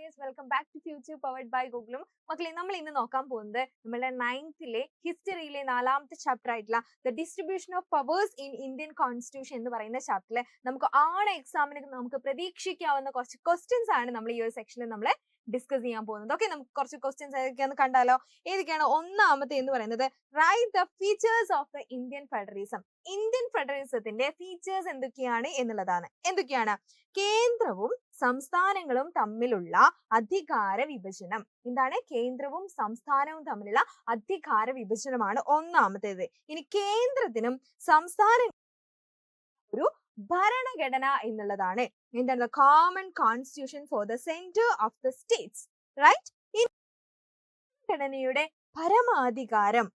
guys, welcome back to Future Powered by Google. മക്കളെ നമ്മൾ ഇന്ന് നോക്കാൻ പോകുന്നത് നമ്മുടെ 9th ഹിസ്റ്ററിയിലെ 4ാമത്തെ ചാപ്റ്റർ ആയിട്ടുള്ള the distribution of powers in Indian constitution എന്ന് പറയുന്ന ചാപ്റ്ററിൽ നമുക്ക് എക്സാമിന് നമുക്ക് പ്രതീക്ഷിക്കാവുന്ന കുറച്ച് ക്വസ്റ്റ്യൻസ് ആണ് നമ്മൾ ഈ ഒരു സെക്ഷനിൽ നമ്മൾ ഡിസ്കസ് ചെയ്യാൻ പോകുന്നത്. ഓക്കെ, നമുക്ക് കുറച്ച് ക്വസ്റ്റ്യൻസ് ഏതൊക്കെയാണെന്ന് കണ്ടാലോ. ഏതൊക്കെയാണ്? ഒന്നാമത്തെ എന്ന് പറയുന്നത് write the features of the Indian federalism. Indian ഫെഡറലിസത്തിന്റെ ഫീച്ചേഴ്സ് എന്തൊക്കെയാണ് എന്നുള്ളതാണ്. എന്തൊക്കെയാണ്? കേന്ദ്രവും സംസ്ഥാനങ്ങളും തമ്മിലുള്ള അധികാര വിഭജനം. എന്താണ്? കേന്ദ്രവും സംസ്ഥാനവും തമ്മിലുള്ള അധികാര വിഭജനമാണ് ഒന്നാമത്തേത്. ഇനി കേന്ദ്രത്തിനും സംസ്ഥാന ഒരു ഭരണഘടന എന്നുള്ളതാണ്. എന്താണ്? The common constitution for the centre of the states. Right? ഭരണഘടനയുടെ പരമാധികാരം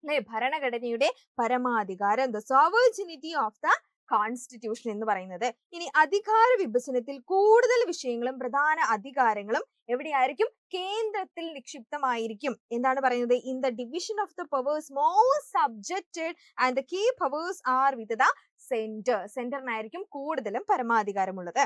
അല്ലെ? ഭരണഘടനയുടെ പരമാധികാരം, the sovereignty of the constitution എന്ന് പറയുന്നത്. ഇനി അധികാര വിഭജനത്തിൽ കൂടുതൽ വിഷയങ്ങളും പ്രധാന അധികാരങ്ങളും എവിടെയായിരിക്കും? കേന്ദ്രത്തിൽ നിക്ഷിപ്തമായിരിക്കും. എന്താണ് പറയുന്നത്? In the division of the powers most subjected and the key powers are with the centre. സെന്ററിനായിരിക്കും കൂടുതലും പരമാധികാരമുള്ളത്.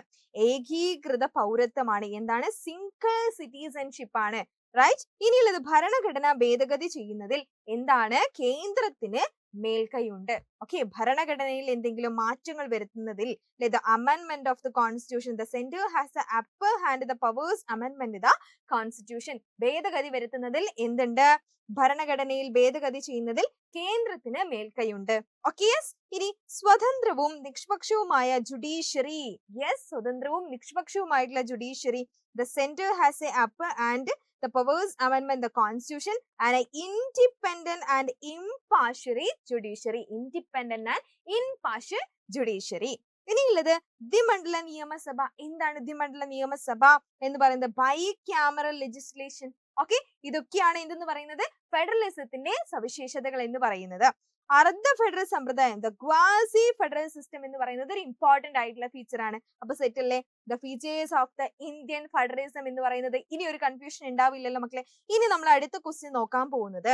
ഏകീകൃത പൗരത്വമാണ്. എന്താണ്? സിംഗിൾ സിറ്റിസൺഷിപ്പ് ആണ്. റൈറ്റ്? ഇനിയുള്ളത് ഭരണഘടന ഭേദഗതി ചെയ്യുന്നതിൽ എന്താണ്? കേന്ദ്രത്തിന് മേൽക്കൈയുണ്ട്. ഓക്കെ, ഭരണഘടനയിൽ എന്തെങ്കിലും മാറ്റങ്ങൾ വരുത്തുന്നതിൽ the amendment of the constitution, the centre has the upper hand the powers amendment the constitution. ഭേദഗതി വരുത്തുന്നതിൽ എന്തുണ്ട്? ഭരണഘടനയിൽ ഭേദഗതി ചെയ്യുന്നതിൽ കേന്ദ്രത്തിന് മേൽക്കൈയുണ്ട്. Okay, yes. ഇനി സ്വതന്ത്രവും നിഷ്പക്ഷവുമായ ജുഡീഷ്യറി. യെസ്, സ്വതന്ത്രവും നിഷ്പക്ഷവുമായിട്ടുള്ള judiciary. The centre has a upper and the powers amendment the constitution and an independent and impartial judiciary. Independent and impartial judiciary. ഇനിയുള്ളത് ദ്വിമണ്ഡല നിയമസഭ. എന്താണ് ദ്വിമണ്ഡല നിയമസഭ എന്ന് പറയുന്നത്? By cameral legislation. ഓക്കെ, ഇതൊക്കെയാണ് എന്തെന്ന് പറയുന്നത്? ഫെഡറലിസത്തിന്റെ സവിശേഷതകൾ എന്ന് പറയുന്നത്. അർദ്ധ ഫെഡറൽ സമ്പ്രദായം, ദ ക്വാസി ഫെഡറൽ സിസ്റ്റം എന്ന് പറയുന്നത് ഒരു ഇമ്പോർട്ടന്റ് ആയിട്ടുള്ള ഫീച്ചർ ആണ്. അപ്പൊ സെറ്റ് അല്ലേ? The features of the Indian federalism എന്ന് പറയുന്നത്. ഇനി ഒരു കൺഫ്യൂഷൻ ഉണ്ടാവില്ലല്ലോ മക്കളെ. ഇനി നമ്മൾ അടുത്ത ക്വസ്റ്റ്യൻ നോക്കാൻ പോകുന്നത്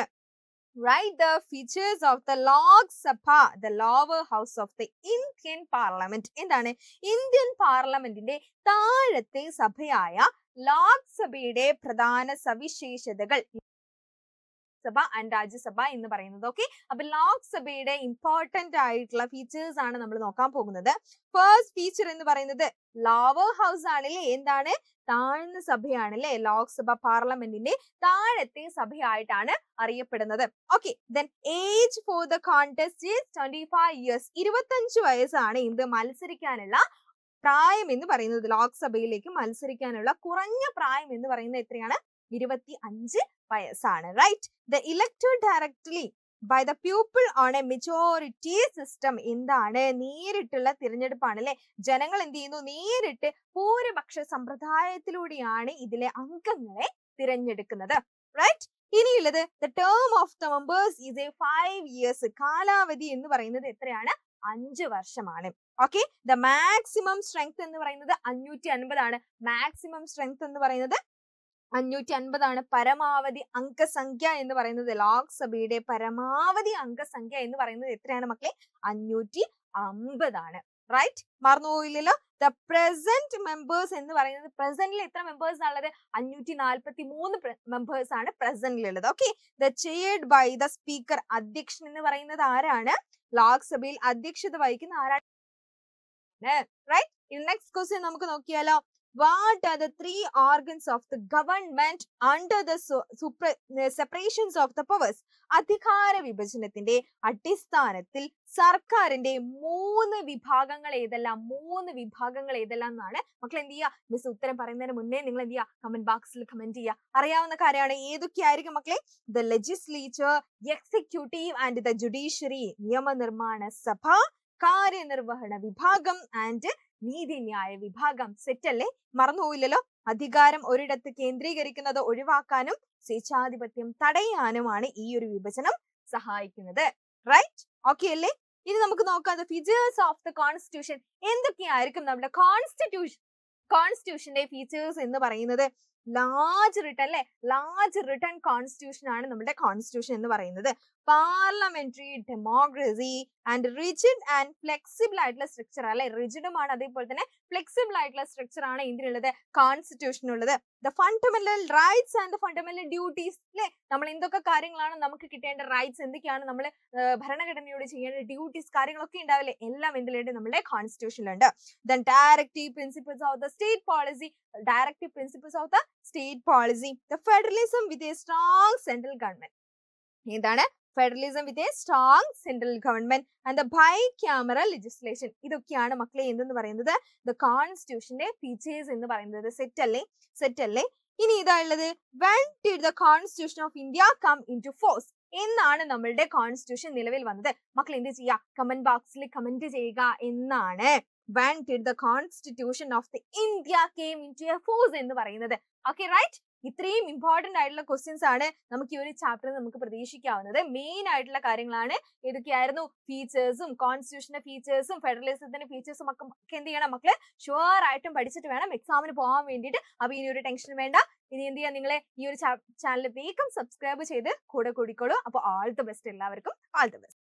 write the features of the Lok Sabha, the lower house of the Indian Parliament. എന്താണ്? ഇന്ത്യൻ പാർലമെന്റിന്റെ താഴത്തെ സഭയായ ലോക്സഭയുടെ പ്രധാന സവിശേഷതകൾ സഭ ആൻഡ് രാജ്യസഭ എന്ന് പറയുന്നത്. ഓക്കെ, അപ്പൊ ലോക്സഭയുടെ ഇമ്പോർട്ടന്റ് ആയിട്ടുള്ള ഫീച്ചേഴ്സ് ആണ് നമ്മൾ നോക്കാൻ പോകുന്നത്. ഫസ്റ്റ് ഫീച്ചർ എന്ന് പറയുന്നത് ലോവർ ഹൗസ് ആണല്ലേ? എന്താണ്? താഴ്ന്ന സഭയാണ് അല്ലെ? ലോക്സഭ പാർലമെന്റിന്റെ താഴത്തെ സഭയായിട്ടാണ് അറിയപ്പെടുന്നത്. Okay, then age for the contest is 25 years. 25 വയസ്സാണ് ഇത് മത്സരിക്കാനുള്ള പ്രായം എന്ന് പറയുന്നത്. ലോക്സഭയിലേക്ക് മത്സരിക്കാനുള്ള കുറഞ്ഞ പ്രായം എന്ന് പറയുന്നത് എത്രയാണ്? 25 വയസ്സാണ്. Right? The elected directly by the people on a majority system. എന്താണ്? നേരിട്ടുള്ള തിരഞ്ഞെടുപ്പാണ് അല്ലെ? ജനങ്ങൾ എന്ത് ചെയ്യുന്നു? നേരിട്ട് ഭൂരിപക്ഷ സമ്പ്രദായത്തിലൂടെയാണ് ഇതിലെ അംഗങ്ങളെ തിരഞ്ഞെടുക്കുന്നത്. റൈറ്റ്? ഇനിയുള്ളത് the term of the members is A 5 years. കാലാവധി എന്ന് പറയുന്നത് എത്രയാണ്? 5 വർഷമാണ്. ഓക്കെ, ദ മാക്സിമം സ്ട്രെങ്ത് എന്ന് പറയുന്നത് 550 ആണ്. മാക്സിമം സ്ട്രെങ്ത് എന്ന് പറയുന്നത് 550 ആണ്. പരമാവധി അംഗസംഖ്യ എന്ന് പറയുന്നത്, ലോക്സഭയുടെ പരമാവധി അംഗസംഖ്യ എന്ന് പറയുന്നത് എത്രയാണ് മക്കളെ? 550 ആണ്. റൈറ്റ്? മറന്നുപോയില്ലല്ലോ. ദ പ്രസന്റ് മെമ്പേഴ്സ് എന്ന് പറയുന്നത്, പ്രസന്റിൽ എത്ര മെമ്പേഴ്സ് ആണുള്ളത്? 543 മെമ്പേഴ്സ് ആണ് പ്രസന്റിലുള്ളത്. Okay, the chaired by the speaker. അധ്യക്ഷൻ എന്ന് പറയുന്നത് ആരാണ്? ലോക്സഭയിൽ അധ്യക്ഷത വഹിക്കുന്ന ആരാണ്? റൈറ്റ്? നെക്സ്റ്റ് ക്വസ്റ്റ്യൻ നമുക്ക് നോക്കിയാലോ. What are the 3 organs of the government under the separations of the powers? അധികാര വിഭജനത്തിന്റെ അടിസ്ഥാനത്തിൽ സർക്കാരിന്റെ 3 വിഭാഗങ്ങൾ ഏതെല്ലാം? 3 വിഭാഗങ്ങൾ ഏതെല്ലാം എന്നാണ് മക്കൾ എന്ത് ചെയ്യുക? മിസ് ഉത്തരം പറയുന്നതിന് മുന്നേ നിങ്ങൾ എന്ത് ചെയ്യുക? കമന്റ് ബോക്സിൽ കമന്റ് ചെയ്യുക. അറിയാവുന്ന കാര്യമാണ്. ഏതൊക്കെയായിരിക്കും മക്കളെ? The legislature, executive and the judiciary. നിയമനിർമ്മാണ സഭ, കാര്യനിർവഹണ വിഭാഗം ആൻഡ് നീതിന്യായ വിഭാഗം. സെറ്റ് അല്ലേ? മറന്നുപോയില്ലല്ലോ. അധികാരം ഒരിടത്ത് കേന്ദ്രീകരിക്കുന്നത് ഒഴിവാക്കാനും സ്വേച്ഛാധിപത്യം തടയാനുമാണ് ഈ ഒരു വിഭജനം സഹായിക്കുന്നത്. റൈറ്റ്? ഓക്കെ അല്ലേ? ഇനി നമുക്ക് നോക്കാം the features of the constitution. എന്തൊക്കെയായിരിക്കും നമ്മുടെ കോൺസ്റ്റിറ്റ്യൂഷന്റെ ഫീച്ചേഴ്സ് എന്ന് പറയുന്നത്? ലാർജ് റിട്ടൺ അല്ലെ, ലാർജ് റിട്ടൺ കോൺസ്റ്റിറ്റ്യൂഷൻ ആണ് നമ്മുടെ കോൺസ്റ്റിറ്റ്യൂഷൻ എന്ന് പറയുന്നത്. Parliamentary democracy and rigid and flexible ആയിട്ടുള്ള സ്ട്രക്ചർ അല്ലെ, റിജിഡുമാണ് അതേപോലെ തന്നെ ഫ്ലെക്സിബിൾ ആയിട്ടുള്ള സ്ട്രക്ചർ ആണ് എന്തിനുള്ളത്, കോൺസ്റ്റിറ്റ്യൂഷനുള്ളത്. The fundamental rights and the fundamental duties അല്ലെ, നമ്മൾ എന്തൊക്കെ കാര്യങ്ങളാണ് നമുക്ക് കിട്ടേണ്ട റൈറ്റ്സ്, എന്തൊക്കെയാണ് നമ്മൾ ഭരണഘടനയോട് ചെയ്യേണ്ട ഡ്യൂട്ടീസ്, കാര്യങ്ങളൊക്കെ ഉണ്ടാവില്ലേ, എല്ലാം എന്തിലുണ്ട്, നമ്മുടെ കോൺസ്റ്റിറ്റ്യൂഷനിലുണ്ട്. Then directive principles of the state policy, directive principles of the state policy, the federalism with a strong central government. എന്താണ് federalism with a strong central government and the bicameral legislation. ഇതൊക്കെയാണ് മക്കളെ എന്തെന്ന് പറയുന്നത്, ദ കോൺസ്റ്റിറ്റ്യൂഷന്റെ ഫീച്ചേഴ്സ് എന്ന് പറയുന്നത്. Set അല്ലേ? ഇനി ഇതാ ഉള്ളത്, when did the constitution of India come into force? എന്നാണ് നമ്മളുടെ കോൺസ്റ്റിറ്റ്യൂഷൻ നിലവിൽ വന്നത്. മക്കൾ എന്ത് ചെയ്യുക, കമന്റ് ബോക്സിൽ കമന്റ് ചെയ്യുക എന്നാണ്. when did the constitution of the India came into a force എന്ന് പറയുന്നത്. Okay right. ഇത്രയും ഇമ്പോർട്ടന്റ് ആയിട്ടുള്ള ക്വസ്റ്റ്യൻസ് ആണ് നമുക്ക് ഈ ഒരു ചാപ്റ്ററിൽ നമുക്ക് പ്രതീക്ഷിക്കാവുന്നത്. മെയിൻ ആയിട്ടുള്ള കാര്യങ്ങളാണ്. ഏതൊക്കെയായിരുന്നു, ഫീച്ചേഴ്സും, കോൺസ്റ്റിറ്റ്യൂഷന്റെ ഫീച്ചേഴ്സും ഫെഡറലിസത്തിന്റെ ഫീച്ചേഴ്സും ഒക്കെ എന്ത് ചെയ്യണം മക്കളെ, ഷുവർ ആയിട്ടും പഠിച്ചിട്ട് വേണം എക്സാമിന് പോകാൻ വേണ്ടിയിട്ട്. അപ്പൊ ഇനി ഒരു ടെൻഷൻ വേണ്ട. ഇനി എന്ത് ചെയ്യാം, നിങ്ങളെ ഈ ഒരു ചാനൽ വേഗം സബ്സ്ക്രൈബ് ചെയ്ത് കൂടെ കൂടിക്കോളൂ. അപ്പോൾ ആൾ ദി ബെസ്റ്റ് എല്ലാവർക്കും, ആൾ ദി ബെസ്റ്റ്.